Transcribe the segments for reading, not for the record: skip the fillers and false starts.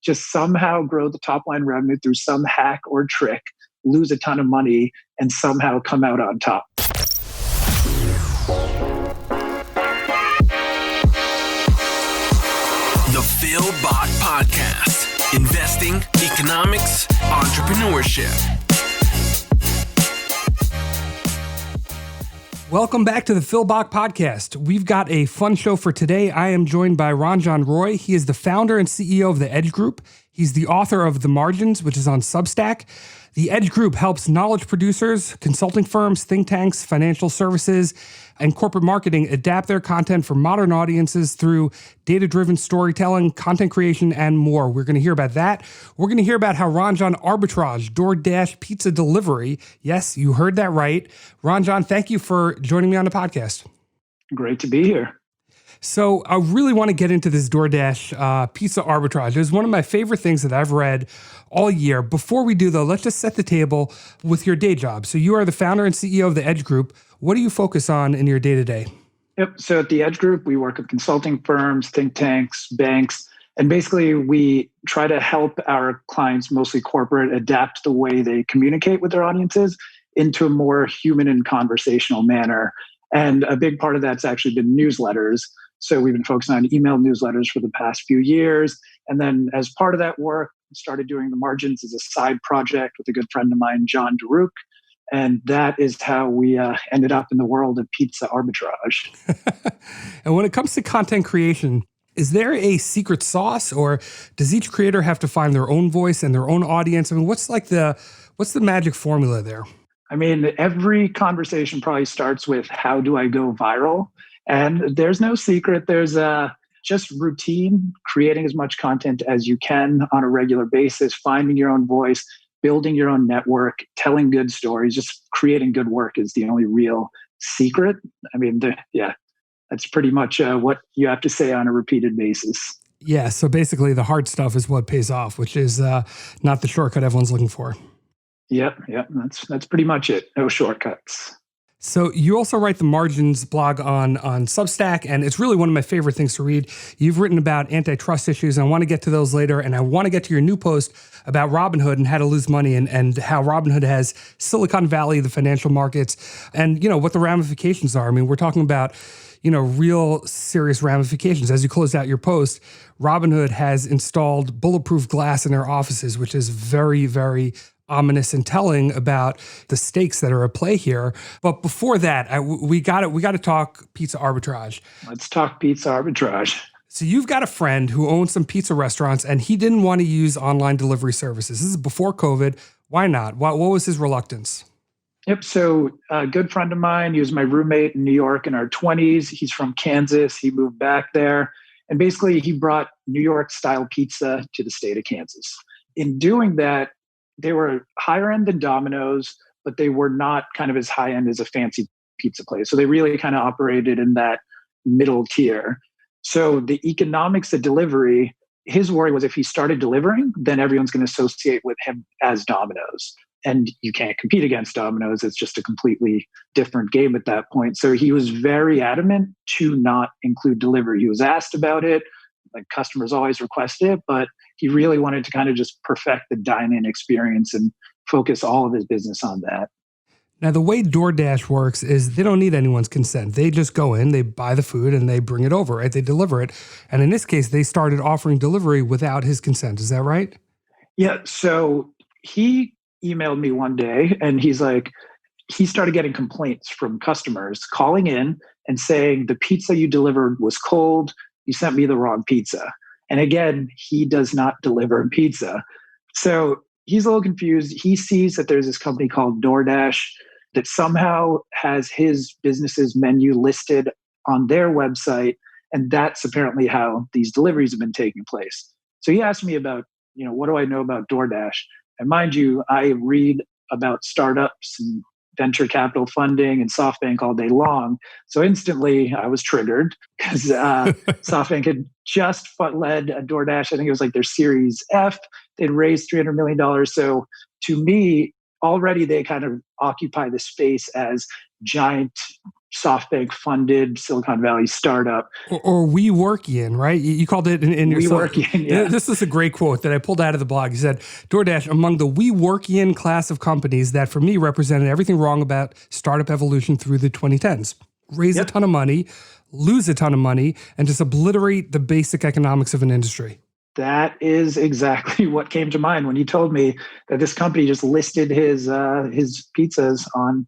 just somehow grow the top line revenue through some hack or trick, lose a ton of money, and somehow come out on top. The Phil Bach Podcast. Investing, economics, entrepreneurship. Welcome back to the Phil Bach Podcast. We've got a fun show for today. I am joined by Ranjan Roy. He is the founder and CEO of the Edge Group. He's the author of The Margins, which is on Substack. The Edge Group helps knowledge producers, consulting firms, think tanks, financial services, and corporate marketing adapt their content for modern audiences through data-driven storytelling, content creation, and more. We're going to hear about that. We're going to hear about how Ranjan arbitraged Doordash pizza delivery. Yes, you heard that right. Ranjan, thank you for joining me on the podcast. Great to be here. So I really want to get into this Doordash pizza arbitrage. It was one of my favorite things that I've read all year. Before we do, though, let's just set the table with your day job. So you are the founder and CEO of the Edge Group. What do you focus on in your day-to-day? Yep. So at the Edge Group, we work with consulting firms, think tanks, banks, and basically we try to help our clients, mostly corporate, adapt the way they communicate with their audiences into a more human and conversational manner. And a big part of that's actually been newsletters. So we've been focusing on email newsletters for the past few years. And then as part of that work, started doing The Margins as a side project with a good friend of mine, John Daruk. And that is how we ended up in the world of pizza arbitrage. And when it comes to content creation, is there a secret sauce, or does each creator have to find their own voice and their own audience? I mean, what's the magic formula there? I mean, every conversation probably starts with, how do I go viral? And there's no secret. There's just routine, creating as much content as you can on a regular basis, finding your own voice, building your own network, telling good stories, just creating good work is the only real secret. I mean, that's pretty much what you have to say on a repeated basis. Yeah, so basically the hard stuff is what pays off, which is not the shortcut everyone's looking for. Yep. That's pretty much it. No shortcuts. So you also write the Margins blog on Substack, and it's really one of my favorite things to read. You've written about antitrust issues, and I want to get to those later, and I want to get to your new post about Robinhood and how to lose money, and how Robinhood has Silicon Valley, the financial markets, and what the ramifications are. I mean, we're talking about real serious ramifications. As you close out your post, Robinhood has installed bulletproof glass in their offices, which is very, very ominous and telling about the stakes that are at play here. But before that, we got to talk pizza arbitrage. Let's talk pizza arbitrage. So you've got a friend who owns some pizza restaurants, and he didn't want to use online delivery services. This is before COVID. Why not? What was his reluctance? Yep. So a good friend of mine, he was my roommate in New York in our 20s. He's from Kansas. He moved back there. And basically, he brought New York-style pizza to the state of Kansas. In doing that, they were higher end than Domino's, but they were not kind of as high end as a fancy pizza place. So they really kind of operated in that middle tier. So the economics of delivery, his worry was if he started delivering, then everyone's going to associate with him as Domino's. And you can't compete against Domino's. It's just a completely different game at that point. So he was very adamant to not include delivery. He was asked about it. Like, customers always request it, but he really wanted to kind of just perfect the dine-in experience and focus all of his business on that. Now, the way Doordash works is they don't need anyone's consent. They just go in, they buy the food, and they bring it over, right? They deliver it. And in this case, they started offering delivery without his consent. Is that right? Yeah. So he emailed me one day, and he's like, he started getting complaints from customers calling in and saying, the pizza you delivered was cold. You sent me the wrong pizza. And again, he does not deliver pizza. So he's a little confused. He sees that there's this company called Doordash that somehow has his business's menu listed on their website. And that's apparently how these deliveries have been taking place. So he asked me about, what do I know about Doordash? And mind you, I read about startups and venture capital funding and SoftBank all day long. So instantly I was triggered because SoftBank had just led a Doordash. I think it was like their Series F. They'd raised $300 million. So to me, already they kind of occupy the space as giant SoftBank funded Silicon Valley startup. Or WeWorkian, right? You called it in your WeWorkian, yeah. This is a great quote that I pulled out of the blog. You said, DoorDash, among the WeWorkian class of companies that for me represented everything wrong about startup evolution through the 2010s. Raise a ton of money, lose a ton of money, and just obliterate the basic economics of an industry. That is exactly what came to mind when you told me that this company just listed his pizzas on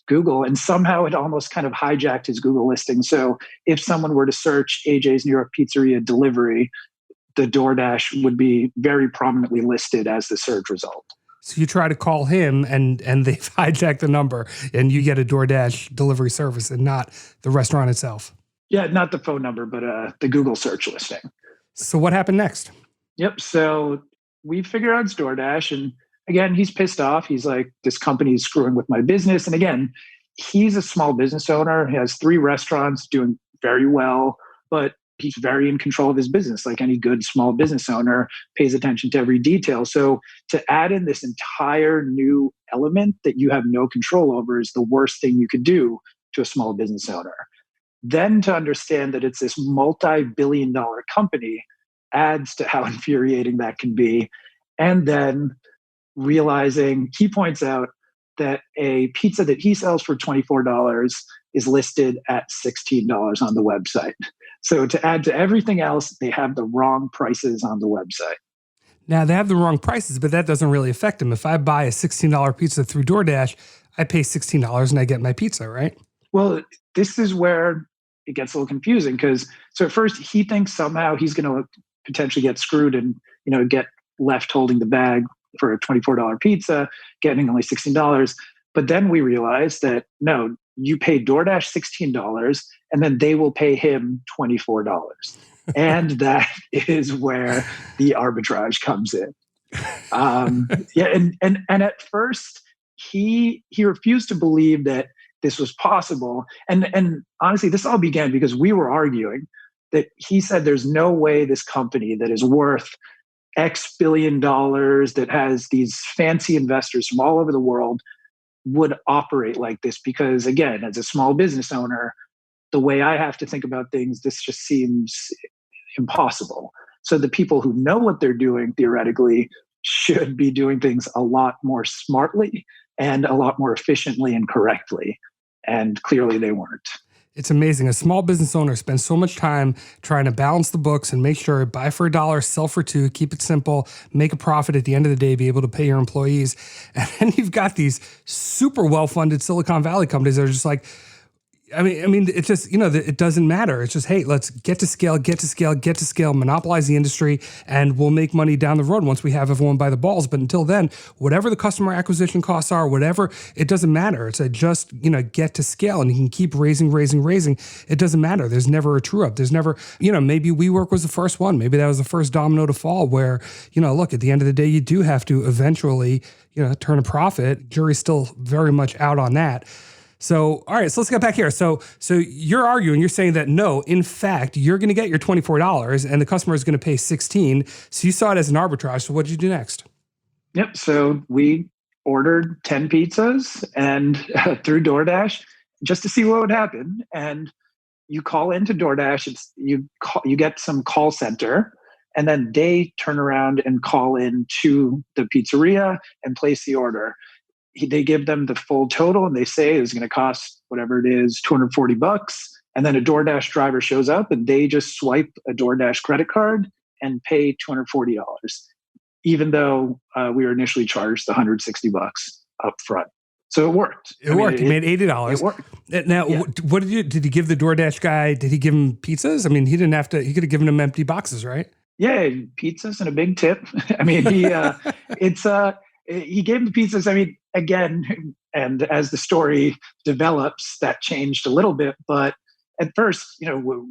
Google, and somehow it almost kind of hijacked his Google listing. So if someone were to search AJ's New York Pizzeria delivery, the DoorDash would be very prominently listed as the search result. So you try to call him and they've hijacked the number and you get a DoorDash delivery service and not the restaurant itself. Yeah, not the phone number, but the Google search listing. So what happened next? Yep. So we figure out it's DoorDash. And again, he's pissed off. He's like, this company is screwing with my business. And again, he's a small business owner. He has 3 restaurants doing very well, but he's very in control of his business. Like any good small business owner, pays attention to every detail. So to add in this entire new element that you have no control over is the worst thing you could do to a small business owner. Then to understand that it's this multi-billion-dollar company adds to how infuriating that can be. And then realizing, he points out that a pizza that he sells for $24 is listed at $16 on the website. So to add to everything else, they have the wrong prices on the website. Now, they have the wrong prices, but that doesn't really affect them. If I buy a $16 pizza through DoorDash, I pay $16 and I get my pizza, right? Well, this is where it gets a little confusing because so at first he thinks somehow he's going to potentially get screwed and get left holding the bag for a $24 pizza, getting only $16. But then we realize that no, you pay DoorDash $16 and then they will pay him $24. And that is where the arbitrage comes in. And at first he refused to believe that this was possible. And honestly, this all began because we were arguing that he said there's no way this company that is worth X billion dollars, that has these fancy investors from all over the world, would operate like this. Because again, as a small business owner, the way I have to think about things, this just seems impossible. So the people who know what they're doing theoretically should be doing things a lot more smartly and a lot more efficiently and correctly. And clearly they weren't. It's amazing. A small business owner spends so much time trying to balance the books and make sure buy for $1, sell for $2, keep it simple, make a profit at the end of the day, be able to pay your employees. And then you've got these super well-funded Silicon Valley companies that are just like, I mean, it's just, it doesn't matter. It's just, hey, let's get to scale, monopolize the industry, and we'll make money down the road once we have everyone by the balls. But until then, whatever the customer acquisition costs are, whatever, it doesn't matter. It's just, get to scale, and you can keep raising. It doesn't matter. There's never a true up. There's never, maybe WeWork was the first one. Maybe that was the first domino to fall where, look, at the end of the day, you do have to eventually, turn a profit. Jury's still very much out on that. So, all right, so let's get back here. So you're arguing, you're saying that no, in fact, you're going to get your $24 and the customer is going to pay $16. So you saw it as an arbitrage. So what did you do next? Yep. So we ordered 10 pizzas and through DoorDash just to see what would happen. And you call into DoorDash, you get some call center, and then they turn around and call in to the pizzeria and place the order. They give them the full total and they say it's going to cost whatever it is, $240. And then a DoorDash driver shows up and they just swipe a DoorDash credit card and pay $240, even though we were initially charged the $160 up front. So it worked. You made $80. It worked. Now, yeah. What did he give the DoorDash guy? Did he give him pizzas? I mean, he didn't have to, he could have given him empty boxes, right? Yeah, pizzas and a big tip. I mean, he gave him the pizzas. I mean, again, and as the story develops, that changed a little bit. But at first,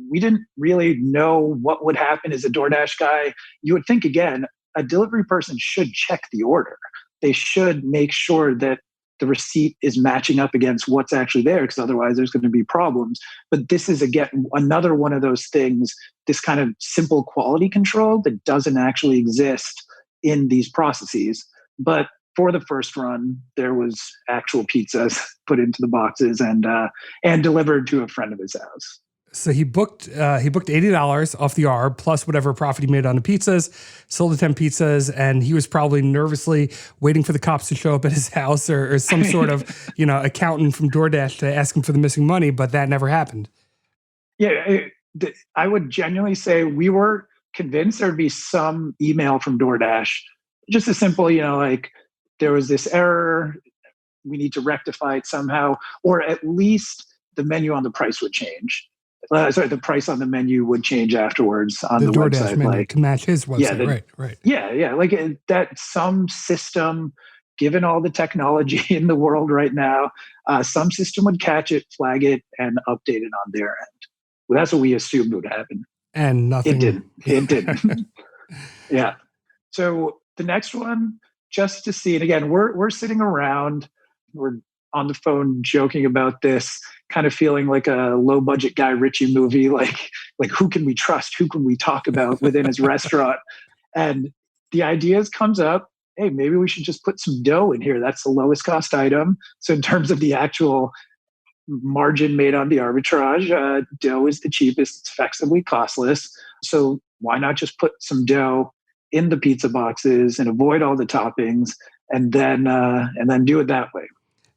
we didn't really know what would happen as a DoorDash guy. You would think, again, a delivery person should check the order. They should make sure that the receipt is matching up against what's actually there, because otherwise there's going to be problems. But this is, again, another one of those things, this kind of simple quality control that doesn't actually exist in these processes. But for the first run, there was actual pizzas put into the boxes and delivered to a friend of his house. So he booked $80 off the arb plus whatever profit he made on the pizzas, sold the 10 pizzas, and he was probably nervously waiting for the cops to show up at his house or some sort of accountant from Doordash to ask him for the missing money, but that never happened. Yeah, I would genuinely say we were convinced there'd be some email from Doordash, just as simple, like there was this error, we need to rectify it somehow, or at least the menu on the price would change. The price on the menu would change afterwards on the Doordash website. Menu can match his website, right. Yeah, like that some system, given all the technology in the world right now, some system would catch it, flag it, and update it on their end. Well, that's what we assumed would happen. And nothing. It didn't. Yeah. So the next one, just to see, and again, we're sitting around, we're on the phone joking about this, kind of feeling like a low budget Guy Ritchie movie, like who can we trust? Who can we talk about within his restaurant? And the ideas comes up, hey, maybe we should just put some dough in here. That's the lowest cost item. So in terms of the actual margin made on the arbitrage, dough is the cheapest. It's effectively costless. So why not just put some dough in the pizza boxes and avoid all the toppings and then do it that way?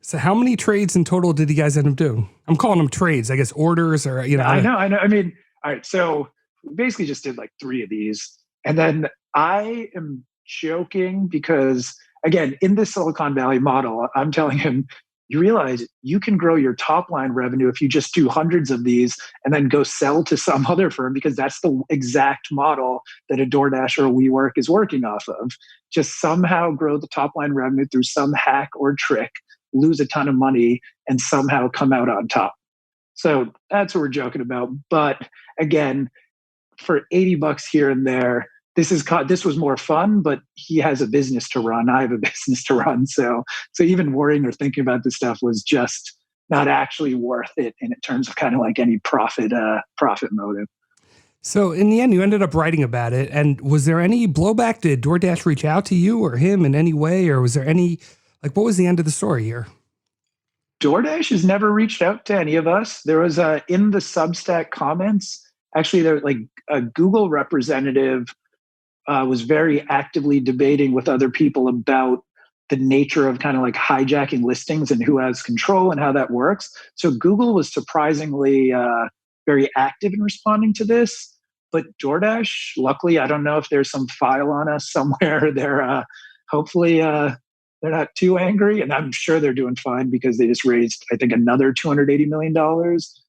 So how many trades in total did you guys end up doing? I'm calling them trades, I guess orders or, I know. I mean, all right. So we basically just did like 3 of these. And then I am joking because, again, in this Silicon Valley model, I'm telling him, you realize you can grow your top line revenue if you just do hundreds of these and then go sell to some other firm, because that's the exact model that a DoorDash or a WeWork is working off of. Just somehow grow the top line revenue through some hack or trick, lose a ton of money, and somehow come out on top. So that's what we're joking about. But again, for $80 here and there, this was more fun, but he has a business to run. I have a business to run. So even worrying or thinking about this stuff was just not actually worth it in terms of kind of like any profit motive. So in the end, you ended up writing about it. And was there any blowback? Did DoorDash reach out to you or him in any way? Or was there any, what was the end of the story here? DoorDash has never reached out to any of us. There was in the Substack comments, actually, there like a Google representative was very actively debating with other people about the nature of kind of like hijacking listings and who has control and how that works. So Google was surprisingly very active in responding to this. But DoorDash, luckily, I don't know if there's some file on us somewhere. They're hopefully they're not too angry, and I'm sure they're doing fine because they just raised, I think, another $280 million.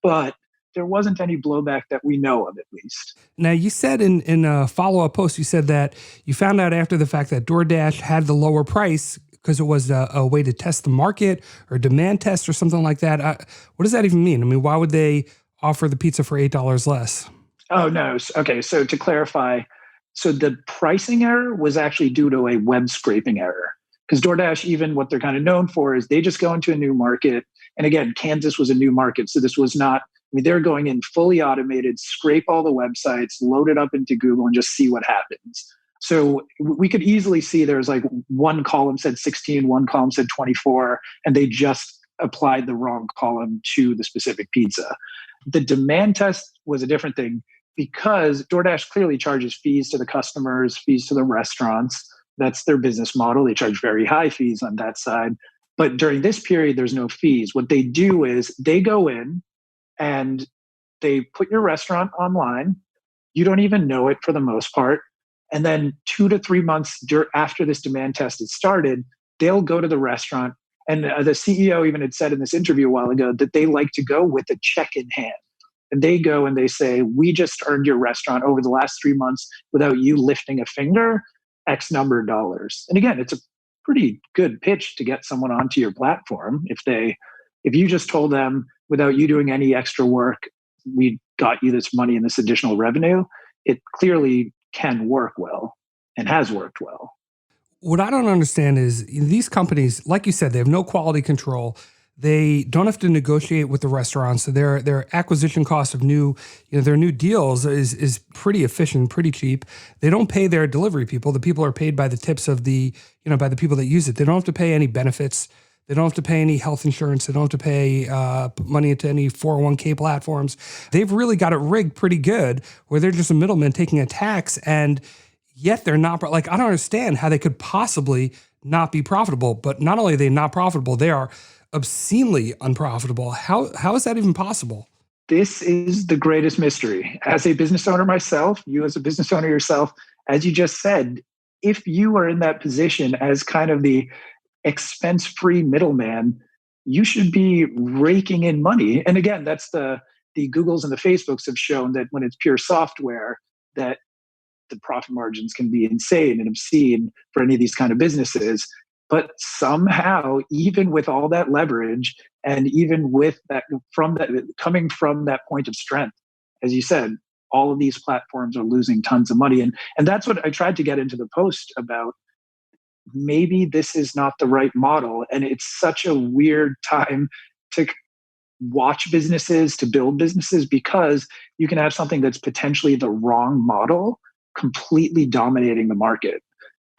But there wasn't any blowback that we know of, at least. Now, you said in a follow-up post, you said that you found out after the fact that DoorDash had the lower price because it was a way to test the market or demand test or something like that. What does that even mean? I mean, why would they offer the pizza for $8 less? Oh, no. Okay, so to clarify, so the pricing error was actually due to a web scraping error. Because DoorDash, even what they're kind of known for is they just go into a new market. And again, Kansas was a new market. So this was not, they're going in fully automated, scrape all the websites, load it up into Google and just see what happens. So we could easily see there's like one column said 16, one column said 24, and they just applied the wrong column to the specific pizza. The demand test was a different thing because DoorDash clearly charges fees to the customers, fees to the restaurants. That's their business model. They charge very high fees on that side. But during this period, there's no fees. What they do is they go in and they put your restaurant online. You don't even know it for the most part. And then 2 to 3 months after this demand test has started, they'll go to the restaurant. And the CEO even had said in this interview a while ago that they like to go with a check in hand. And they go and they say, we just earned your restaurant over the last 3 months without you lifting a finger, X number of dollars. And again, it's a pretty good pitch to get someone onto your platform. If you just told them without you doing any extra work, we got you this money and this additional revenue, it clearly can work well and has worked well. What I don't understand is these companies, like you said, they have no quality control. They don't have to negotiate with the restaurants. So their acquisition cost of their new deals is pretty efficient, pretty cheap. They don't pay their delivery people. The people are paid by the tips of by the people that use it. They don't have to pay any benefits. They don't have to pay any health insurance. They don't have to pay money into any 401k platforms. They've really got it rigged pretty good where they're just a middleman taking a tax, and yet they're not, like, I don't understand how they could possibly not be profitable. But not only are they not profitable, they are obscenely unprofitable. How is that even possible? This is the greatest mystery. As a business owner myself, you as a business owner yourself, as you just said, if you are in that position as kind of the expense-free middleman, you should be raking in money. And again, that's the Googles and the Facebooks have shown that when it's pure software, that the profit margins can be insane and obscene for any of these kind of businesses. But somehow, even with all that leverage, and even with that coming from that point of strength, as you said, all of these platforms are losing tons of money. And that's what I tried to get into the post about. Maybe this is not the right model. And it's such a weird time to watch businesses, to build businesses, because you can have something that's potentially the wrong model completely dominating the market.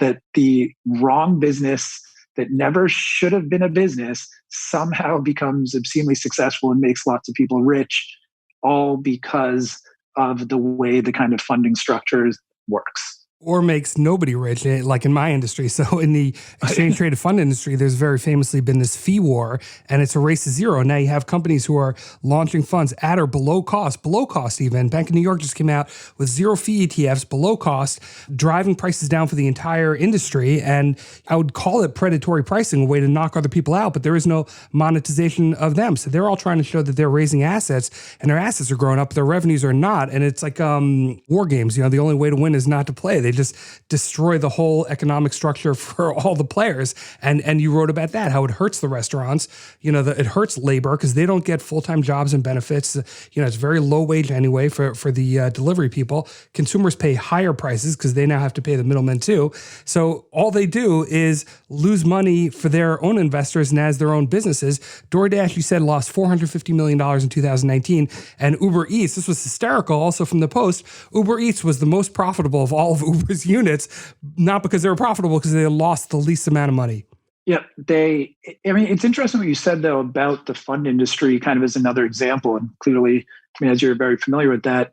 That the wrong business that never should have been a business somehow becomes obscenely successful and makes lots of people rich, all because of the way the kind of funding structure works. Or makes nobody rich, like in my industry. So in the exchange traded fund industry, there's very famously been this fee war, and it's a race to zero. Now you have companies who are launching funds at or below cost even. Bank of New York just came out with zero fee ETFs below cost, driving prices down for the entire industry. And I would call it predatory pricing, a way to knock other people out, but there is no monetization of them. So they're all trying to show that they're raising assets, and their assets are growing up, but their revenues are not. And it's like war games. The only way to win is not to play. They just destroy the whole economic structure for all the players. And you wrote about that, how it hurts the restaurants. It hurts labor because they don't get full-time jobs and benefits. It's very low wage anyway for the delivery people. Consumers pay higher prices because they now have to pay the middlemen too. So all they do is lose money for their own investors and as their own businesses. Doordash, you said, lost $450 million in 2019. And Uber Eats, this was hysterical also from the Post, Uber Eats was the most profitable of all of Uber's units, not because they were profitable, because they lost the least amount of money. Yeah, it's interesting what you said, though, about the fund industry kind of as another example. And clearly, as you're very familiar with that,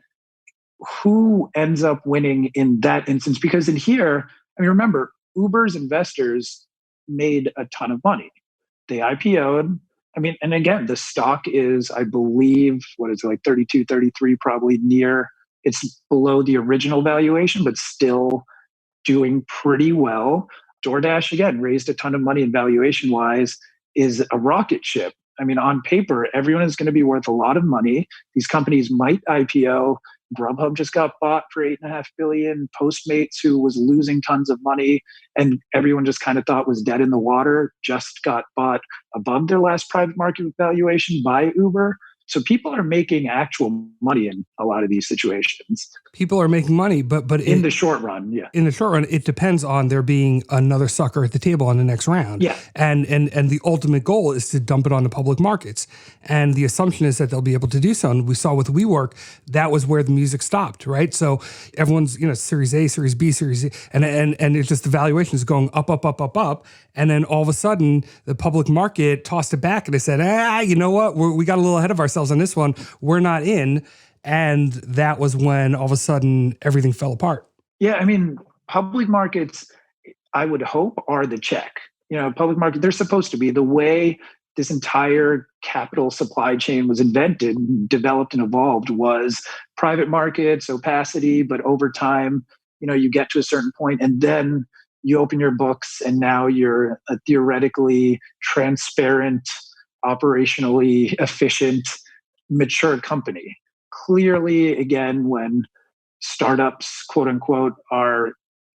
who ends up winning in that instance? Because in here, remember, Uber's investors made a ton of money. They IPO'd. And again, the stock is, I believe, like 32, 33, probably it's below the original valuation, but still doing pretty well. DoorDash, again, raised a ton of money, and valuation-wise is a rocket ship. On paper, everyone is going to be worth a lot of money. These companies might IPO. Grubhub just got bought for $8.5 billion. Postmates, who was losing tons of money and everyone just kind of thought was dead in the water, just got bought above their last private market valuation by Uber. So people are making actual money in a lot of these situations. People are making money, but in the short run, yeah. In the short run, it depends on there being another sucker at the table on the next round. Yeah. And the ultimate goal is to dump it on the public markets. And the assumption is that they'll be able to do so. And we saw with WeWork, that was where the music stopped, right? So everyone's, Series A, Series B, Series C, and it's just the valuation is going up, up, up, up, up. And then all of a sudden, the public market tossed it back and they said, you know what? We got a little ahead of ourselves on this one. We're not in. And that was when all of a sudden everything fell apart. Yeah, public markets, I would hope, are the check. Public market, they're supposed to be. The way this entire capital supply chain was invented, developed, and evolved was private markets, opacity, but over time, you get to a certain point and then you open your books and now you're a theoretically transparent, operationally efficient, mature company. Clearly, again, when startups, quote unquote, are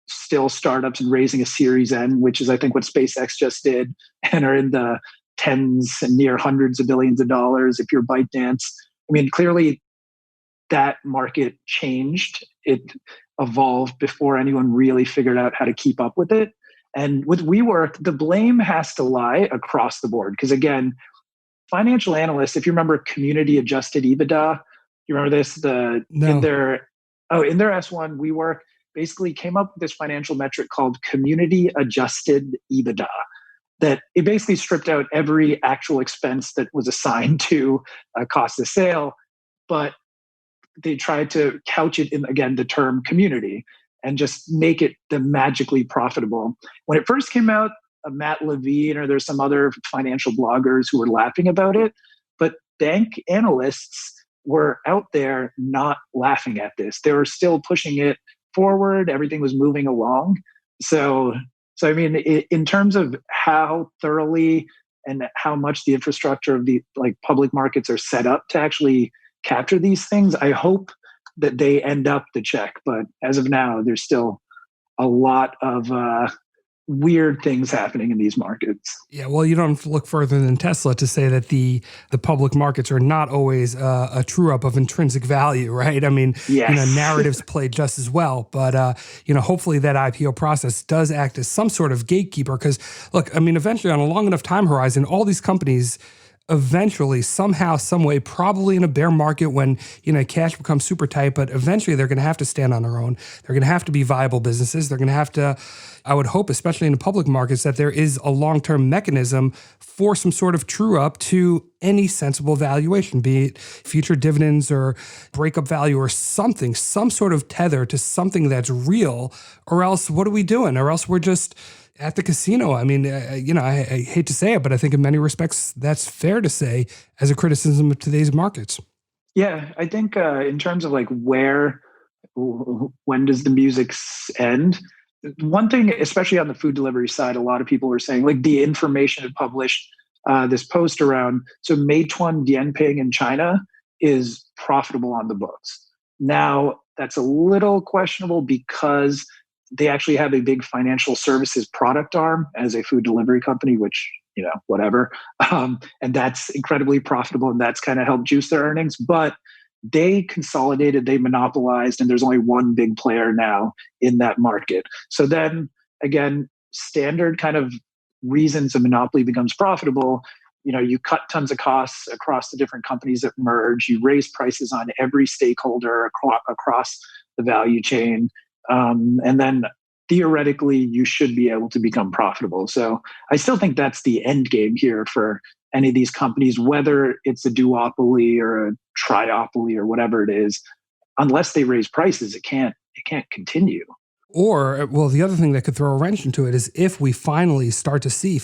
still startups and raising a Series N, which is, I think, what SpaceX just did, and are in the tens and near hundreds of billions of dollars, if you're ByteDance. Clearly that market changed. It evolved before anyone really figured out how to keep up with it. And with WeWork, the blame has to lie across the board. Because again, financial analysts, if you remember community adjusted EBITDA, you remember this? No. In their S1, WeWork basically came up with this financial metric called community adjusted EBITDA, that it basically stripped out every actual expense that was assigned to a cost of sale, but they tried to couch it in, again, the term community and just make it the magically profitable. When it first came out, Matt Levine or there's some other financial bloggers who were laughing about it, but bank analysts were out there not laughing at this. They were still pushing it forward. Everything was moving along. So I mean, in terms of how thoroughly and how much the infrastructure of the public markets are set up to actually capture these things, I hope that they end up the check. But as of now, there's still a lot of weird things happening in these markets. Yeah, well, you don't have to look further than Tesla to say that the public markets are not always a true up of intrinsic value, right? I mean, yes. Narratives play just as well, but hopefully that IPO process does act as some sort of gatekeeper. Because look, I mean, eventually on a long enough time horizon, all these companies eventually, somehow, some way, probably in a bear market when, cash becomes super tight, but eventually they're going to have to stand on their own. They're going to have to be viable businesses. They're going to have to, I would hope, especially in the public markets, that there is a long-term mechanism for some sort of true up to any sensible valuation, be it future dividends or breakup value or something, some sort of tether to something that's real, or else what are we doing? Or else we're just at the casino. I mean, I hate to say it, but I think in many respects that's fair to say as a criticism of today's markets. Yeah, I think in terms of when does the music end? One thing, especially on the food delivery side, a lot of people were saying, the information had published this post around, so Meituan Dianping in China is profitable on the books. Now, that's a little questionable because they actually have a big financial services product arm as a food delivery company, which, whatever. And that's incredibly profitable, and that's kind of helped juice their earnings. But they consolidated, they monopolized, and there's only one big player now in that market. So then, again, standard kind of reasons a monopoly becomes profitable. You cut tons of costs across the different companies that merge. You raise prices on every stakeholder across the value chain. And then theoretically, you should be able to become profitable. So I still think that's the end game here for any of these companies, whether it's a duopoly or a triopoly or whatever it is. Unless they raise prices, it can't continue. Or, well, the other thing that could throw a wrench into it is if we finally start to see,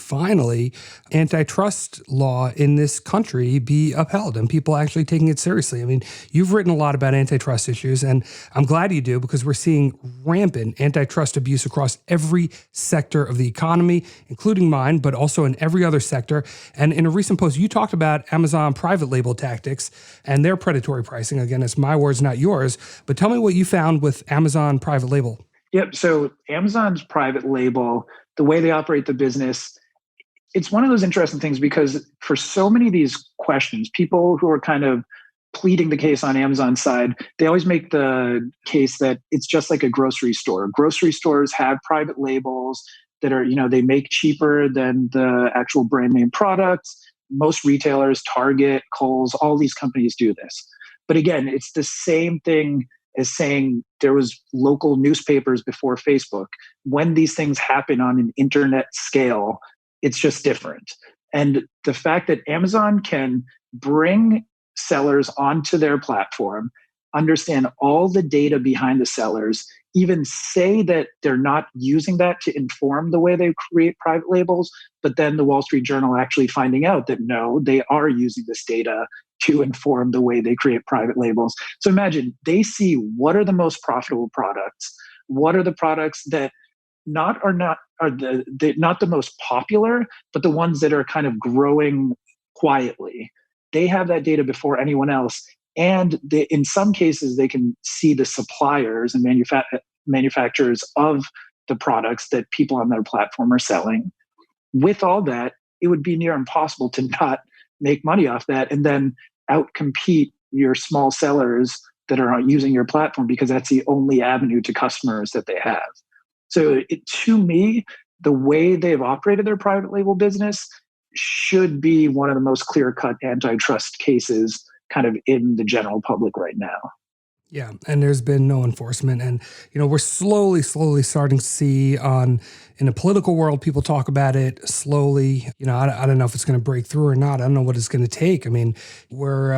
antitrust law in this country be upheld and people actually taking it seriously. I mean, you've written a lot about antitrust issues, and I'm glad you do, because we're seeing rampant antitrust abuse across every sector of the economy, including mine, but also in every other sector. And in a recent post, you talked about Amazon private label tactics and their predatory pricing. Again, it's my words, not yours. But tell me what you found with Amazon private label. Yep. So Amazon's private label, the way they operate the business, it's one of those interesting things because for so many of these questions, people who are kind of pleading the case on Amazon's side, they always make the case that it's just like a grocery store. Grocery stores have private labels that are, they make cheaper than the actual brand name products. Most retailers, Target, Kohl's, all these companies do this. But again, it's the same thing as saying there was local newspapers before Facebook. When these things happen on an internet scale, it's just different. And the fact that Amazon can bring sellers onto their platform, understand all the data behind the sellers, even say that they're not using that to inform the way they create private labels, but then the Wall Street Journal actually finding out that no, they are using this data to inform the way they create private labels. So imagine they see what are the most profitable products, what are the products that not the most popular, but the ones that are kind of growing quietly. They have that data before anyone else. And in some cases, they can see the suppliers and manufacturers of the products that people on their platform are selling. With all that, it would be near impossible to not make money off that and then outcompete your small sellers that are using your platform because that's the only avenue to customers that they have. So to me, the way they've operated their private label business, should be one of the most clear-cut antitrust cases kind of in the general public right now. Yeah, and there's been no enforcement. And, we're slowly starting to see in the political world, people talk about it slowly. I don't know if it's going to break through or not. I don't know what it's going to take. I mean, we're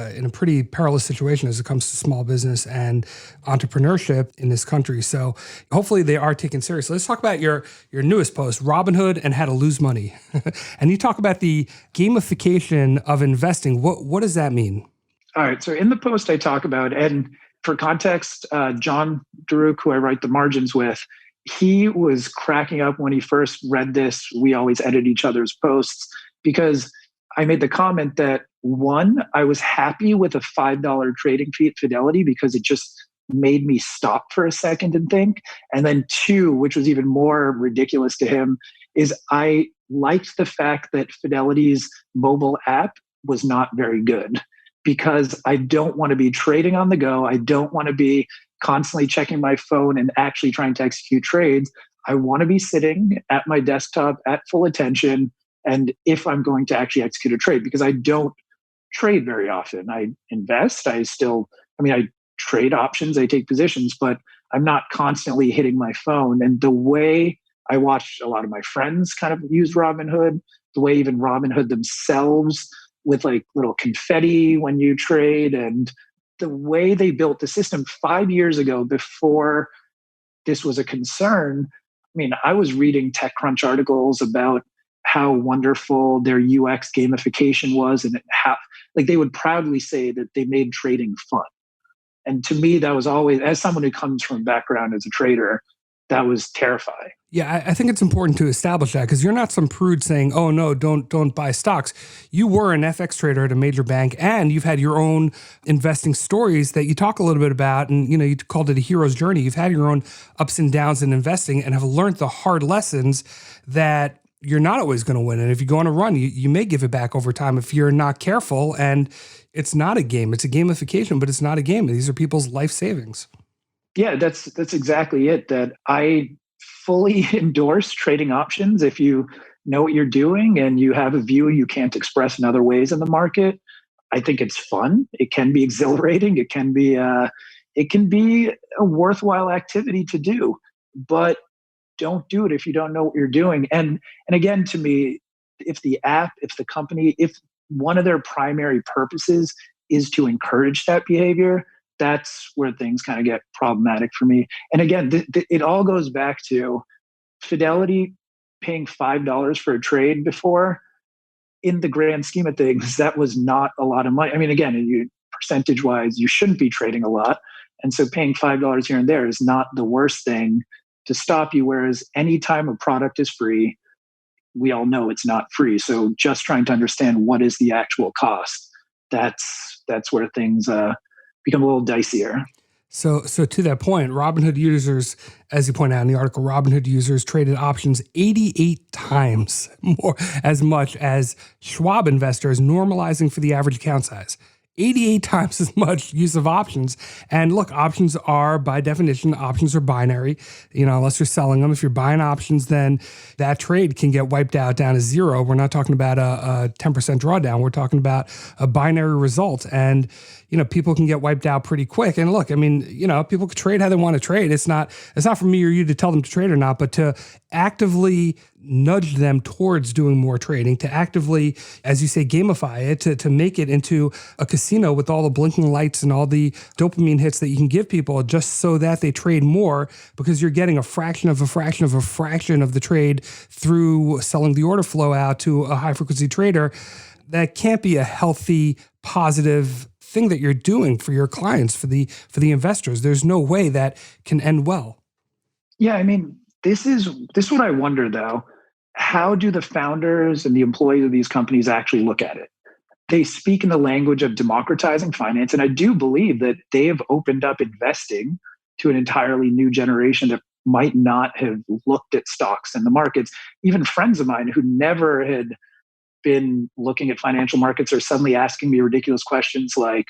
in a pretty perilous situation as it comes to small business and entrepreneurship in this country. So hopefully they are taken seriously. Let's talk about your newest post, Robinhood and how to lose money. And you talk about the gamification of investing. What does that mean? All right. So in the post I talk about, and for context, John Daruk, who I write the margins with, he was cracking up when he first read this. We always edit each other's posts because I made the comment that one, I was happy with a $5 trading fee at Fidelity because it just made me stop for a second and think. And then two, which was even more ridiculous to him, is I liked the fact that Fidelity's mobile app was not very good, because I don't want to be trading on the go. I don't want to be constantly checking my phone and actually trying to execute trades. I want to be sitting at my desktop at full attention. And if I'm going to actually execute a trade, because I don't trade very often. I invest. I trade options. I take positions, but I'm not constantly hitting my phone. And the way I watched a lot of my friends kind of use Robinhood, the way even Robinhood themselves with like little confetti when you trade, and the way they built the system 5 years ago before this was a concern. I mean, I was reading TechCrunch articles about how wonderful their UX gamification was, and how like they would proudly say that they made trading fun. And to me, that was always, as someone who comes from a background as a trader, that was terrifying. Yeah, I think it's important to establish that, because you're not some prude saying, "Oh no, don't buy stocks." You were an FX trader at a major bank, and you've had your own investing stories that you talk a little bit about, and you called it a hero's journey. You've had your own ups and downs in investing, and have learned the hard lessons that you're not always going to win. And if you go on a run, you may give it back over time if you're not careful. And it's not a game; it's a gamification, but it's not a game. These are people's life savings. Yeah, that's exactly it. That I fully endorse trading options if you know what you're doing and you have a view you can't express in other ways in the market. I think it's fun. It can be exhilarating. It can be a worthwhile activity to do, but don't do it if you don't know what you're doing. And again, to me, if the app, if the company, if one of their primary purposes is to encourage that behavior, that's where things kind of get problematic for me. And again, it all goes back to Fidelity paying $5 for a trade before. In the grand scheme of things, that was not a lot of money. I mean, again, percentage-wise, you shouldn't be trading a lot. And so paying $5 here and there is not the worst thing to stop you. Whereas anytime a product is free, we all know it's not free. So just trying to understand what is the actual cost, that's where things become a little dicier. So to that point, Robinhood users, as you point out in the article, Robinhood users traded options 88 times more, as much as Schwab investors, normalizing for the average account size. 88 times as much use of options. And look, options are, by definition, options are binary, unless you're selling them. If you're buying options, then that trade can get wiped out down to zero. We're not talking about a 10% drawdown. We're talking about a binary result. And, people can get wiped out pretty quick. And look, I mean, people can trade how they want to trade. It's not for me or you to tell them to trade or not, but to actively nudge them towards doing more trading, to actively, as you say, gamify it, to make it into a casino with all the blinking lights and all the dopamine hits that you can give people just so that they trade more, because you're getting a fraction of a fraction of a fraction of the trade through selling the order flow out to a high frequency trader. That can't be a healthy, positive thing that you're doing for your clients, for the investors. There's no way that can end well. Yeah, I mean, this is what I wonder though. How do the founders and the employees of these companies actually look at it? They speak in the language of democratizing finance, and I do believe that they have opened up investing to an entirely new generation that might not have looked at stocks in the markets. Even friends of mine who never had been looking at financial markets are suddenly asking me ridiculous questions like,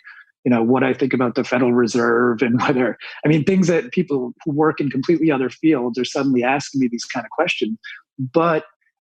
what I think about the Federal Reserve, and things that people who work in completely other fields are suddenly asking me these kind of questions. But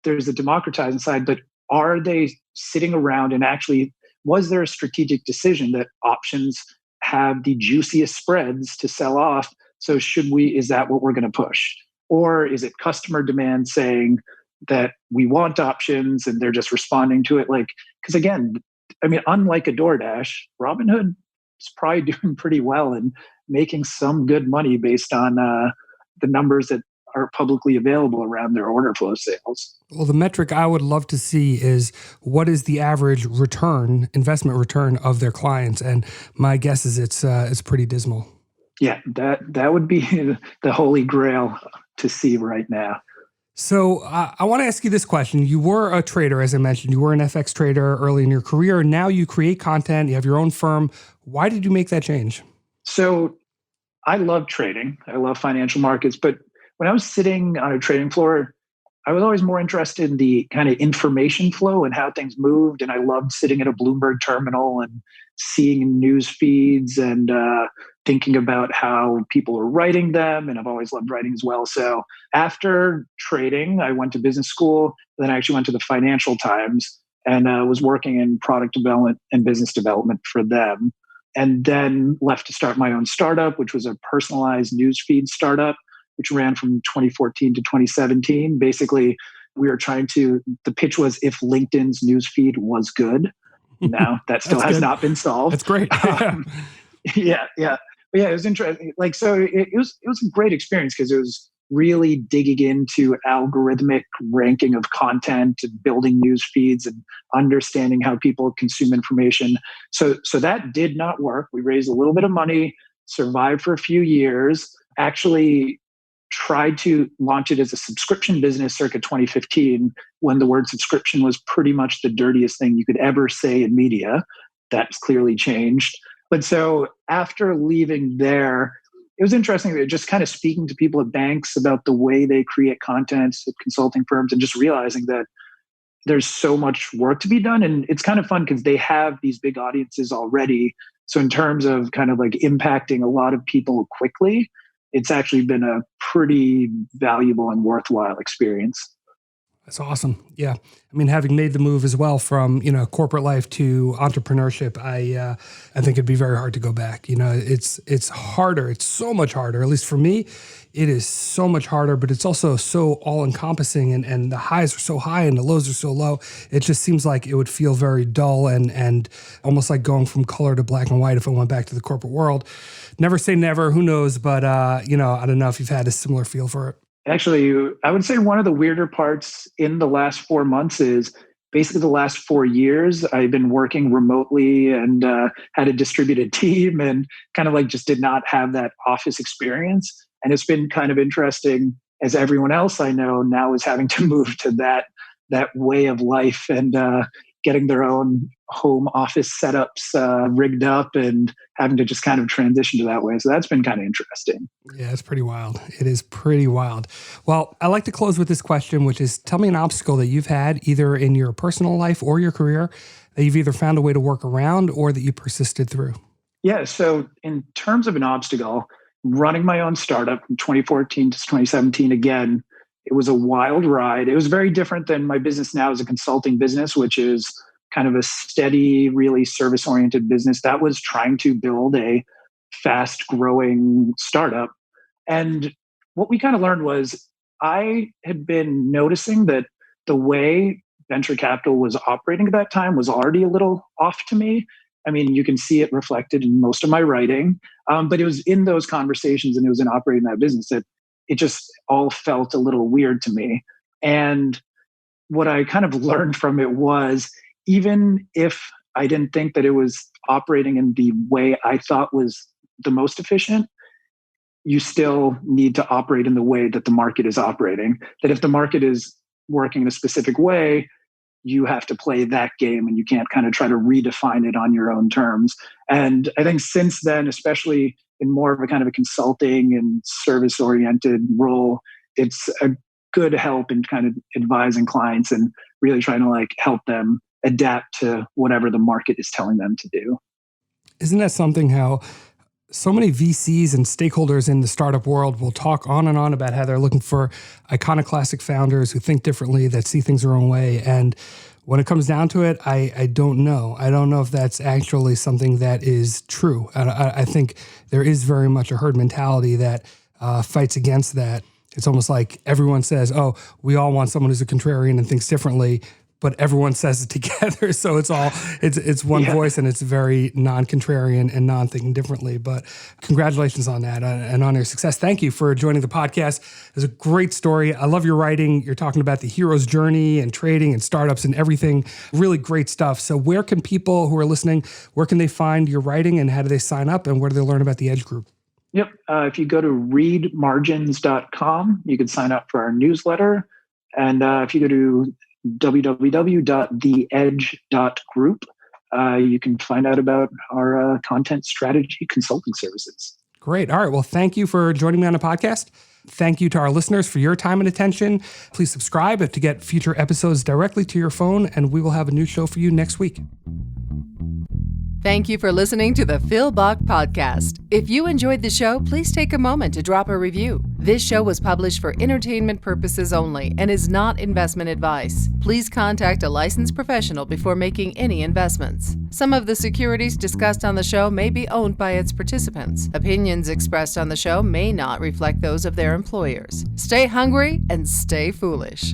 there's a democratizing side. But are they sitting around and actually, was there a strategic decision that options have the juiciest spreads to sell off? So is that what we're going to push? Or is it customer demand saying that we want options and they're just responding to it? Like, because again, I mean, unlike a Doordash, Robinhood is probably doing pretty well and making some good money based on the numbers that are publicly available around their order flow sales. Well, the metric I would love to see is what is the average investment return of their clients? And my guess is it's pretty dismal. Yeah, that would be the holy grail to see right now. So I want to ask you this question. You were a trader, as I mentioned. You were an FX trader early in your career. Now you create content. You have your own firm. Why did you make that change? So I love trading. I love financial markets. But when I was sitting on a trading floor, I was always more interested in the kind of information flow and how things moved. And I loved sitting at a Bloomberg terminal and seeing news feeds and thinking about how people are writing them. And I've always loved writing as well. So after trading, I went to business school. Then I actually went to the Financial Times and was working in product development and business development for them. And then left to start my own startup, which was a personalized news feed startup, which ran from 2014 to 2017. Basically, the pitch was if LinkedIn's newsfeed was good. Now that still has not been solved. That's great. Yeah. But yeah, it was interesting. Like, so it was a great experience because it was really digging into algorithmic ranking of content and building news feeds and understanding how people consume information. So that did not work. We raised a little bit of money, survived for a few years, actually tried to launch it as a subscription business circa 2015 when the word subscription was pretty much the dirtiest thing you could ever say in media. That's clearly changed. But so after leaving there, it was interesting just kind of speaking to people at banks about the way they create content at consulting firms and just realizing that there's so much work to be done. And it's kind of fun because they have these big audiences already. So in terms of kind of like impacting a lot of people quickly, it's actually been a pretty valuable and worthwhile experience. That's awesome. Yeah. I mean, having made the move as well from, corporate life to entrepreneurship, I think it'd be very hard to go back. It's harder. It's so much harder. At least for me, it is so much harder, but it's also so all encompassing and the highs are so high and the lows are so low. It just seems like it would feel very dull and almost like going from color to black and white if I went back to the corporate world. Never say never, who knows? But, I don't know if you've had a similar feel for it. Actually, I would say one of the weirder parts in the last 4 months is basically the last 4 years, I've been working remotely and had a distributed team and kind of like just did not have that office experience. And it's been kind of interesting as everyone else I know now is having to move to that way of life and getting their own home office setups rigged up and having to just kind of transition to that way. So that's been kind of interesting. Yeah, it's pretty wild. It is pretty wild. Well, I like to close with this question, which is tell me an obstacle that you've had either in your personal life or your career that you've either found a way to work around or that you persisted through. Yeah. So in terms of an obstacle, running my own startup from 2014 to 2017, again, it was a wild ride. It was very different than my business now as a consulting business, which is kind of a steady, really service-oriented business. That was trying to build a fast-growing startup. And what we kind of learned was I had been noticing that the way venture capital was operating at that time was already a little off to me. I mean, you can see it reflected in most of my writing, but it was in those conversations and it was in operating that business that it just all felt a little weird to me. And what I kind of learned from it was, even if I didn't think that it was operating in the way I thought was the most efficient, you still need to operate in the way that the market is operating. That if the market is working in a specific way, you have to play that game and you can't kind of try to redefine it on your own terms. And I think since then, especially in more of a kind of a consulting and service-oriented role, it's a good help in kind of advising clients and really trying to like help them adapt to whatever the market is telling them to do. Isn't that something how so many VCs and stakeholders in the startup world will talk on and on about how they're looking for iconoclastic founders who think differently, that see things their own way. And When it comes down to it, I don't know. I don't know if that's actually something that is true. I think there is very much a herd mentality that fights against that. It's almost like everyone says, oh, we all want someone who's a contrarian and thinks differently, but everyone says it together. So it's one voice, and it's very non-contrarian and non-thinking differently. But congratulations on that and on your success. Thank you for joining the podcast. It's a great story. I love your writing. You're talking about the hero's journey and trading and startups and everything. Really great stuff. So where can people who are listening, where can they find your writing, and how do they sign up, and where do they learn about the Edge Group? Yep. If you go to readmargins.com, you can sign up for our newsletter. And if you go to www.theedge.group, you can find out about our content strategy consulting services. Great. All right. Well, thank you for joining me on the podcast. Thank you to our listeners for your time and attention. Please subscribe to get future episodes directly to your phone, and we will have a new show for you next week. Thank you for listening to the Phil Bach Podcast. If you enjoyed the show, please take a moment to drop a review. This show was published for entertainment purposes only and is not investment advice. Please contact a licensed professional before making any investments. Some of the securities discussed on the show may be owned by its participants. Opinions expressed on the show may not reflect those of their employers. Stay hungry and stay foolish.